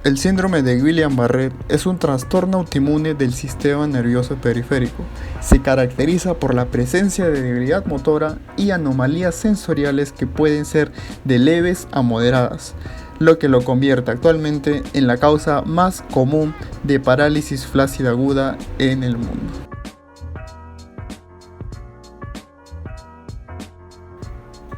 El síndrome de Guillain-Barré es un trastorno autoinmune del sistema nervioso periférico. Se caracteriza por la presencia de debilidad motora y anomalías sensoriales que pueden ser de leves a moderadas, lo que lo convierte actualmente en la causa más común de parálisis flácida aguda en el mundo.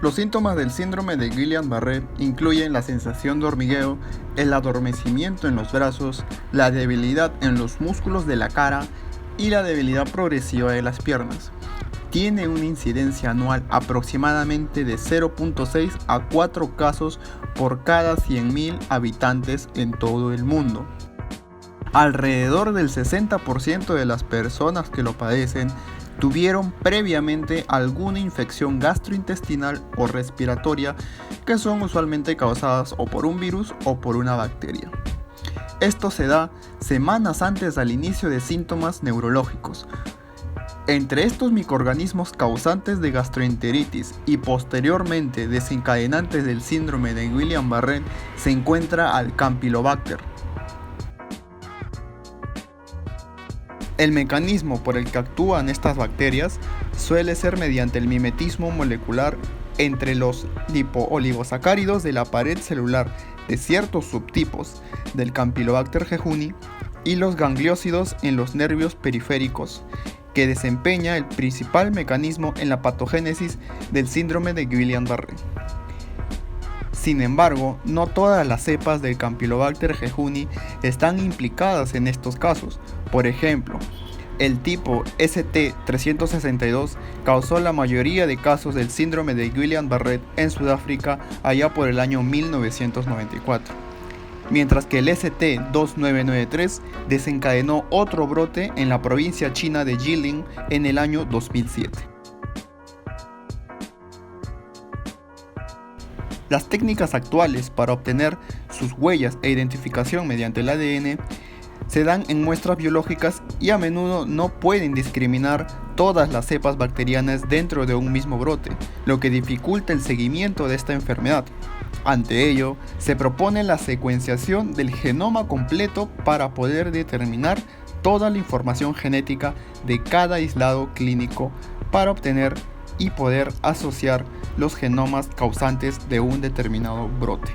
Los síntomas del síndrome de Guillain-Barré incluyen la sensación de hormigueo, el adormecimiento en los brazos, la debilidad en los músculos de la cara y la debilidad progresiva de las piernas. Tiene una incidencia anual aproximadamente de 0.6 a 4 casos por cada 100.000 habitantes en todo el mundo. Alrededor del 60% de las personas que lo padecen tuvieron previamente alguna infección gastrointestinal o respiratoria que son usualmente causadas o por un virus o por una bacteria. Esto se da semanas antes del inicio de síntomas neurológicos. Entre estos microorganismos causantes de gastroenteritis y posteriormente desencadenantes del síndrome de Guillain-Barré se encuentra al Campylobacter. El mecanismo por el que actúan estas bacterias suele ser mediante el mimetismo molecular entre los lipooligosacáridos de la pared celular de ciertos subtipos del Campylobacter jejuni y los gangliósidos en los nervios periféricos, que desempeña el principal mecanismo en la patogénesis del síndrome de Guillain-Barré. Sin embargo, no todas las cepas del Campylobacter jejuni están implicadas en estos casos. Por ejemplo, el tipo ST362 causó la mayoría de casos del síndrome de Guillain-Barré en Sudáfrica allá por el año 1994, mientras que el ST2993 desencadenó otro brote en la provincia china de Jilin en el año 2007. Las técnicas actuales para obtener sus huellas e identificación mediante el ADN se dan en muestras biológicas y a menudo no pueden discriminar todas las cepas bacterianas dentro de un mismo brote, lo que dificulta el seguimiento de esta enfermedad. Ante ello, se propone la secuenciación del genoma completo para poder determinar toda la información genética de cada aislado clínico para obtener y poder asociar los genomas causantes de un determinado brote.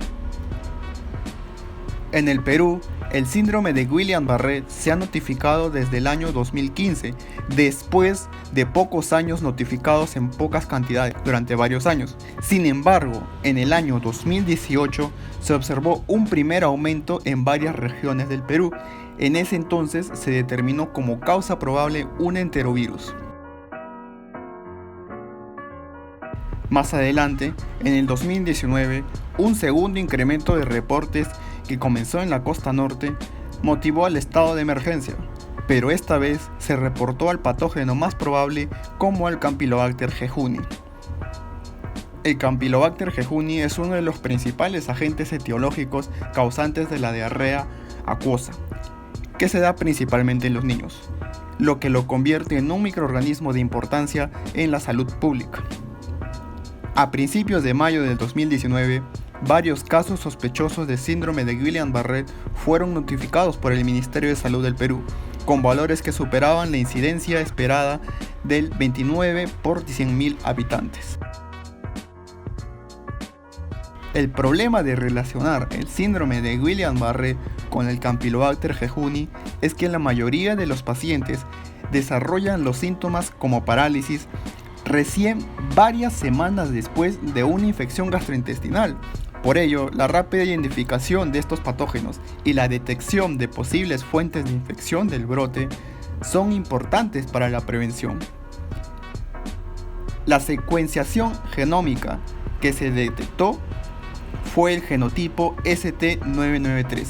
En el Perú, el síndrome de Guillain-Barré se ha notificado desde el año 2015, después de pocos años notificados en pocas cantidades durante varios años. Sin embargo, en el año 2018 se observó un primer aumento en varias regiones del Perú. En ese entonces se determinó como causa probable un enterovirus. Más adelante, en el 2019, un segundo incremento de reportes que comenzó en la costa norte motivó al estado de emergencia, pero esta vez se reportó al patógeno más probable como al Campylobacter jejuni. El Campylobacter jejuni es uno de los principales agentes etiológicos causantes de la diarrea acuosa, que se da principalmente en los niños, lo que lo convierte en un microorganismo de importancia en la salud pública. A principios de mayo del 2019, varios casos sospechosos de síndrome de Guillain-Barré fueron notificados por el Ministerio de Salud del Perú, con valores que superaban la incidencia esperada del 29 por 100.000 habitantes. El problema de relacionar el síndrome de Guillain-Barré con el Campylobacter jejuni es que la mayoría de los pacientes desarrollan los síntomas como parálisis recién varias semanas después de una infección gastrointestinal. Por ello, la rápida identificación de estos patógenos y la detección de posibles fuentes de infección del brote son importantes para la prevención. La secuenciación genómica que se detectó fue el genotipo ST993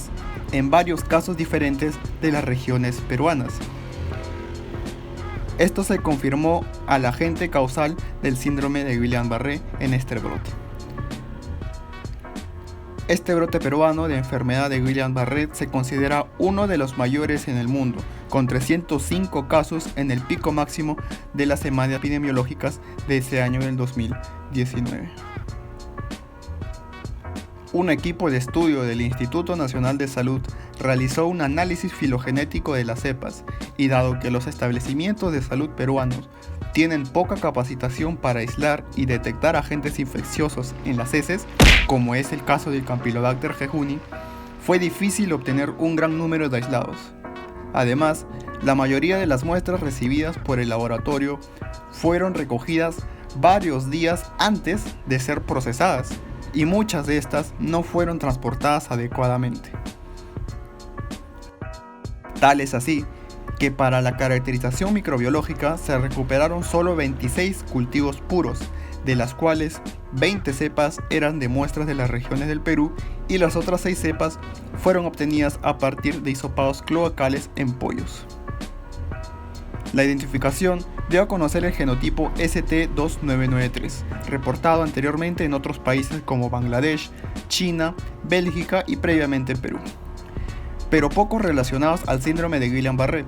en varios casos diferentes de las regiones peruanas. Esto se confirmó al agente causal del síndrome de Guillain-Barré en este brote. Este brote peruano de enfermedad de Guillain-Barré se considera uno de los mayores en el mundo, con 305 casos en el pico máximo de las semanas epidemiológicas de ese año del 2019. un equipo de estudio del Instituto Nacional de Salud realizó un análisis filogenético de las cepas y dado que los establecimientos de salud peruanos tienen poca capacitación para aislar y detectar agentes infecciosos en las heces, como es el caso del Campylobacter jejuni, fue difícil obtener un gran número de aislados. Además, la mayoría de las muestras recibidas por el laboratorio fueron recogidas varios días antes de ser procesadas y muchas de estas no fueron transportadas adecuadamente. Tal es así que para la caracterización microbiológica se recuperaron solo 26 cultivos puros, de las cuales 20 cepas eran de muestras de las regiones del Perú y las otras 6 cepas fueron obtenidas a partir de hisopados cloacales en pollos. La identificación dio a conocer el genotipo ST2993, reportado anteriormente en otros países como Bangladesh, China, Bélgica y previamente Perú, pero pocos relacionados al síndrome de Guillain-Barré.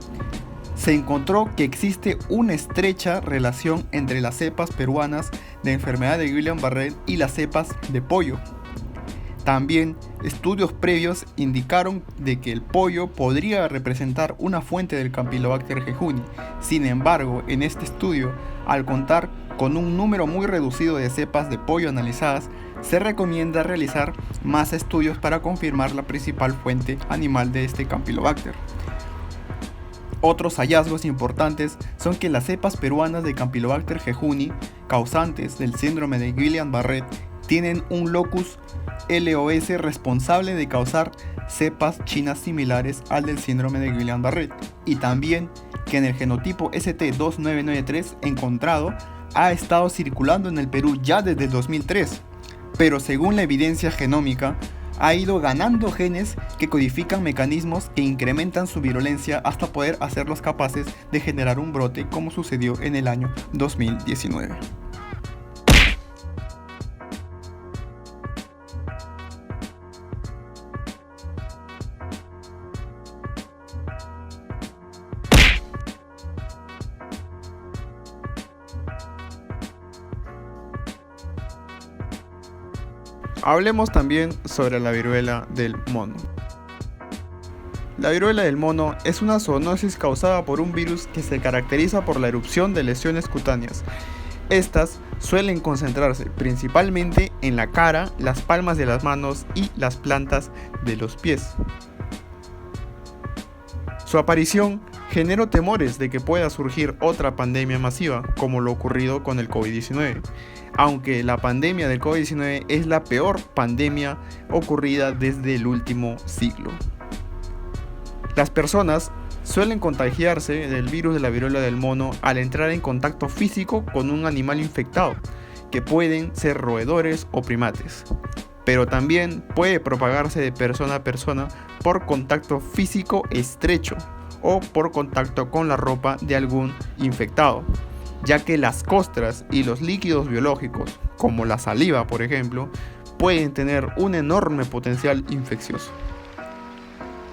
Se encontró que existe una estrecha relación entre las cepas peruanas de enfermedad de Guillain-Barré y las cepas de pollo. También estudios previos indicaron de que el pollo podría representar una fuente del Campylobacter jejuni. Sin embargo, en este estudio, al contar con un número muy reducido de cepas de pollo analizadas, se recomienda realizar más estudios para confirmar la principal fuente animal de este Campylobacter. Otros hallazgos importantes son que las cepas peruanas de Campylobacter jejuni, causantes del síndrome de Guillain-Barré, tienen un locus LOS responsable de causar cepas chinas similares al del síndrome de Guillain-Barré, y también que en el genotipo ST2993 encontrado ha estado circulando en el Perú ya desde el 2003, pero según la evidencia genómica ha ido ganando genes que codifican mecanismos que incrementan su virulencia hasta poder hacerlos capaces de generar un brote, como sucedió en el año 2019. Hablemos también sobre la viruela del mono. La viruela del mono es una zoonosis causada por un virus que se caracteriza por la erupción de lesiones cutáneas. Estas suelen concentrarse principalmente en la cara, las palmas de las manos y las plantas de los pies. Su aparición generó temores de que pueda surgir otra pandemia masiva, como lo ocurrido con el COVID-19, aunque la pandemia del COVID-19 es la peor pandemia ocurrida desde el último siglo. Las personas suelen contagiarse del virus de la viruela del mono al entrar en contacto físico con un animal infectado, que pueden ser roedores o primates, pero también puede propagarse de persona a persona por contacto físico estrecho o por contacto con la ropa de algún infectado, ya que las costras y los líquidos biológicos, como la saliva por ejemplo, pueden tener un enorme potencial infeccioso.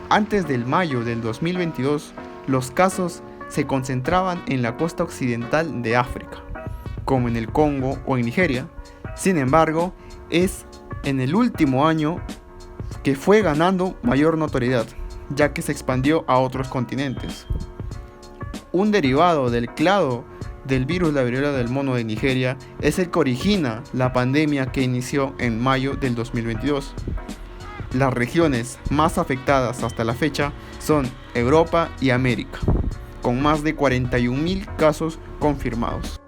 Antes del mayo del 2022, los casos se concentraban en la costa occidental de África, como en el Congo o en Nigeria. Sin embargo, es en el último año que fue ganando mayor notoriedad, ya que se expandió a otros continentes. Un derivado del clado del virus de la viruela del mono de Nigeria es el que origina la pandemia que inició en mayo del 2022. Las regiones más afectadas hasta la fecha son Europa y América, con más de 41.000 casos confirmados.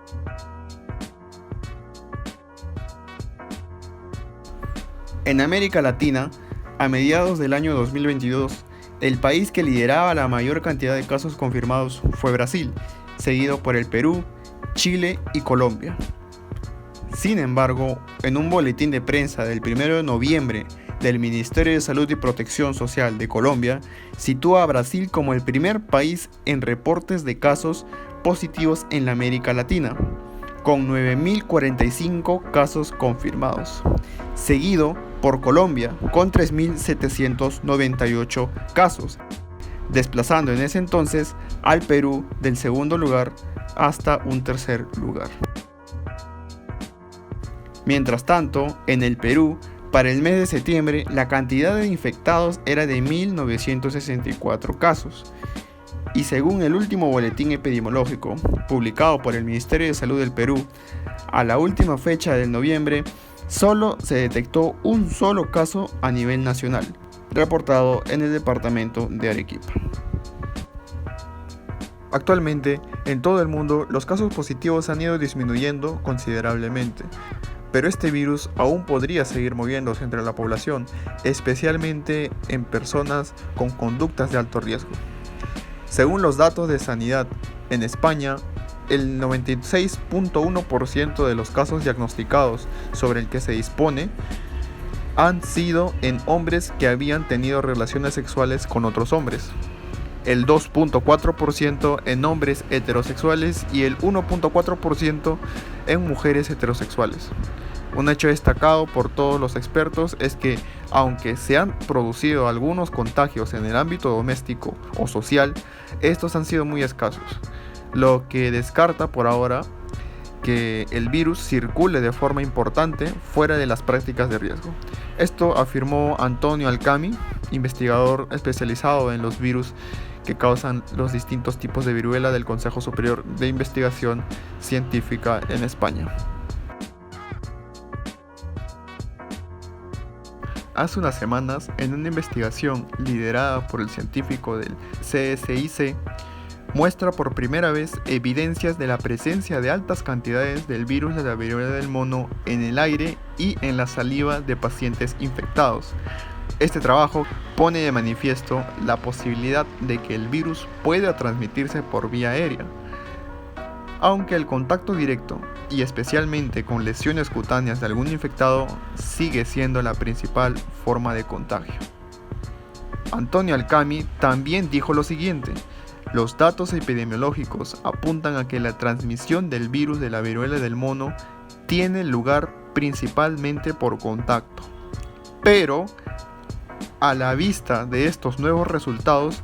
En América Latina, a mediados del año 2022, el país que lideraba la mayor cantidad de casos confirmados fue Brasil, seguido por el Perú, Chile y Colombia. Sin embargo, en un boletín de prensa del 1 de noviembre del Ministerio de Salud y Protección Social de Colombia, sitúa a Brasil como el primer país en reportes de casos positivos en la América Latina, con 9.045 casos confirmados, seguido por Colombia con 3.798 casos, desplazando en ese entonces al Perú del segundo lugar hasta un tercer lugar. Mientras tanto, en el Perú Para el mes de septiembre, la cantidad de infectados era de 1.964 casos. Y según el último boletín epidemiológico, publicado por el Ministerio de Salud del Perú, a la última fecha del noviembre, solo se detectó un solo caso a nivel nacional, reportado en el departamento de Arequipa. Actualmente, en todo el mundo, los casos positivos han ido disminuyendo considerablemente, pero este virus aún podría seguir moviéndose entre la población, especialmente en personas con conductas de alto riesgo. Según los datos de sanidad, en España, el 96.1% de los casos diagnosticados sobre el que se dispone han sido en hombres que habían tenido relaciones sexuales con otros hombres, el 2.4% en hombres heterosexuales y el 1.4% en mujeres heterosexuales. Un hecho destacado por todos los expertos es que, aunque se han producido algunos contagios en el ámbito doméstico o social, estos han sido muy escasos, lo que descarta por ahora que el virus circule de forma importante fuera de las prácticas de riesgo. Esto afirmó Antonio Alcami, investigador especializado en los virus que causan los distintos tipos de viruela del Consejo Superior de Investigación Científica en España. Hace unas semanas, en una investigación liderada por el científico del CSIC, muestra por primera vez evidencias de la presencia de altas cantidades del virus de la viruela del mono en el aire y en la saliva de pacientes infectados. Este trabajo pone de manifiesto la posibilidad de que el virus pueda transmitirse por vía aérea, aunque el contacto directo, y especialmente con lesiones cutáneas de algún infectado, sigue siendo la principal forma de contagio. Antonio Alcami también dijo lo siguiente: los datos epidemiológicos apuntan a que la transmisión del virus de la viruela del mono tiene lugar principalmente por contacto, pero a la vista de estos nuevos resultados,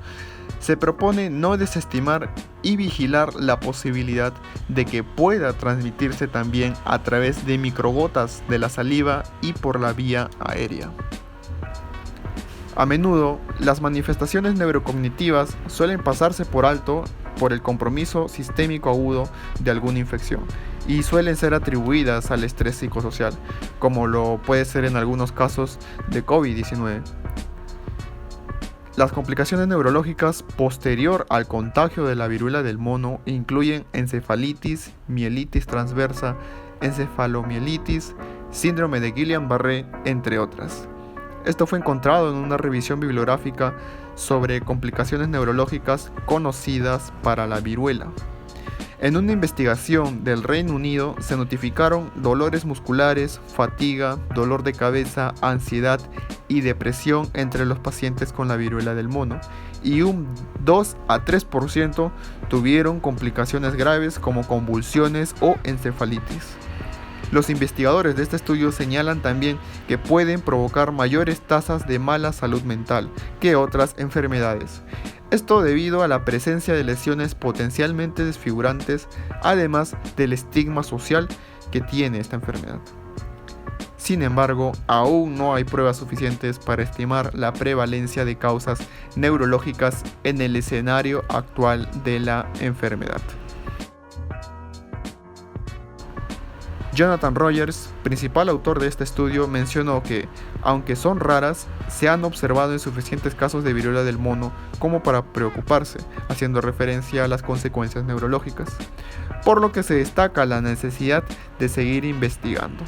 se propone no desestimar y vigilar la posibilidad de que pueda transmitirse también a través de microgotas de la saliva y por la vía aérea. A menudo, las manifestaciones neurocognitivas suelen pasarse por alto por el compromiso sistémico agudo de alguna infección y suelen ser atribuidas al estrés psicosocial, como lo puede ser en algunos casos de COVID-19. Las complicaciones neurológicas posterior al contagio de la viruela del mono incluyen encefalitis, mielitis transversa, encefalomielitis, síndrome de Guillain-Barré, entre otras. Esto fue encontrado en una revisión bibliográfica sobre complicaciones neurológicas conocidas para la viruela. En una investigación del Reino Unido se notificaron dolores musculares, fatiga, dolor de cabeza, ansiedad y depresión entre los pacientes con la viruela del mono, y un 2 a 3% tuvieron complicaciones graves como convulsiones o encefalitis. Los investigadores de este estudio señalan también que pueden provocar mayores tasas de mala salud mental que otras enfermedades. Esto debido a la presencia de lesiones potencialmente desfigurantes, además del estigma social que tiene esta enfermedad. Sin embargo, aún no hay pruebas suficientes para estimar la prevalencia de causas neurológicas en el escenario actual de la enfermedad. Jonathan Rogers, principal autor de este estudio, mencionó que, aunque son raras, se han observado insuficientes casos de viruela del mono como para preocuparse, haciendo referencia a las consecuencias neurológicas, por lo que se destaca la necesidad de seguir investigando.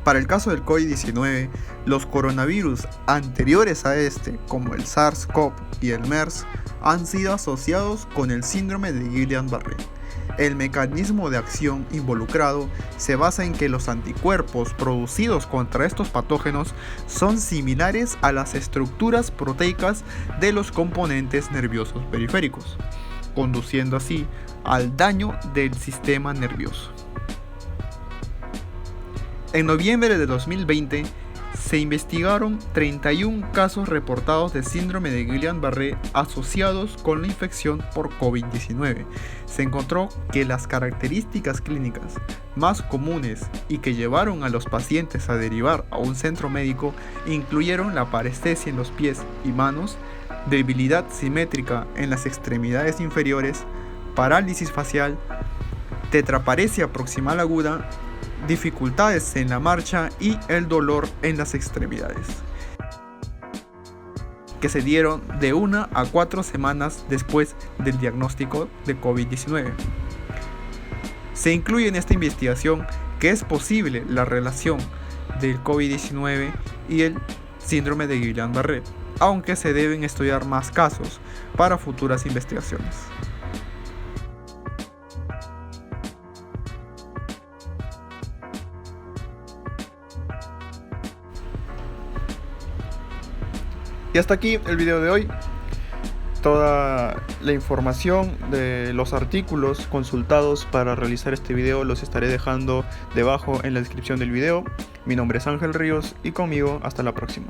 Para el caso del COVID-19, los coronavirus anteriores a este, como el SARS-CoV y el MERS, han sido asociados con el síndrome de Guillain-Barré. El mecanismo de acción involucrado se basa en que los anticuerpos producidos contra estos patógenos son similares a las estructuras proteicas de los componentes nerviosos periféricos, conduciendo así al daño del sistema nervioso. En noviembre de 2020, se investigaron 31 casos reportados de síndrome de Guillain-Barré asociados con la infección por COVID-19. Se encontró que las características clínicas más comunes y que llevaron a los pacientes a derivar a un centro médico incluyeron la parestesia en los pies y manos, debilidad simétrica en las extremidades inferiores, parálisis facial, tetraparesia proximal aguda, dificultades en la marcha y el dolor en las extremidades, que se dieron de 1 a 4 semanas después del diagnóstico de COVID-19. Se incluye en esta investigación que es posible la relación del COVID-19 y el síndrome de Guillain-Barré, aunque se deben estudiar más casos para futuras investigaciones. Y hasta aquí el video de hoy. Toda la información de los artículos consultados para realizar este video los estaré dejando debajo en la descripción del video. Mi nombre es Ángel Ríos y conmigo hasta la próxima.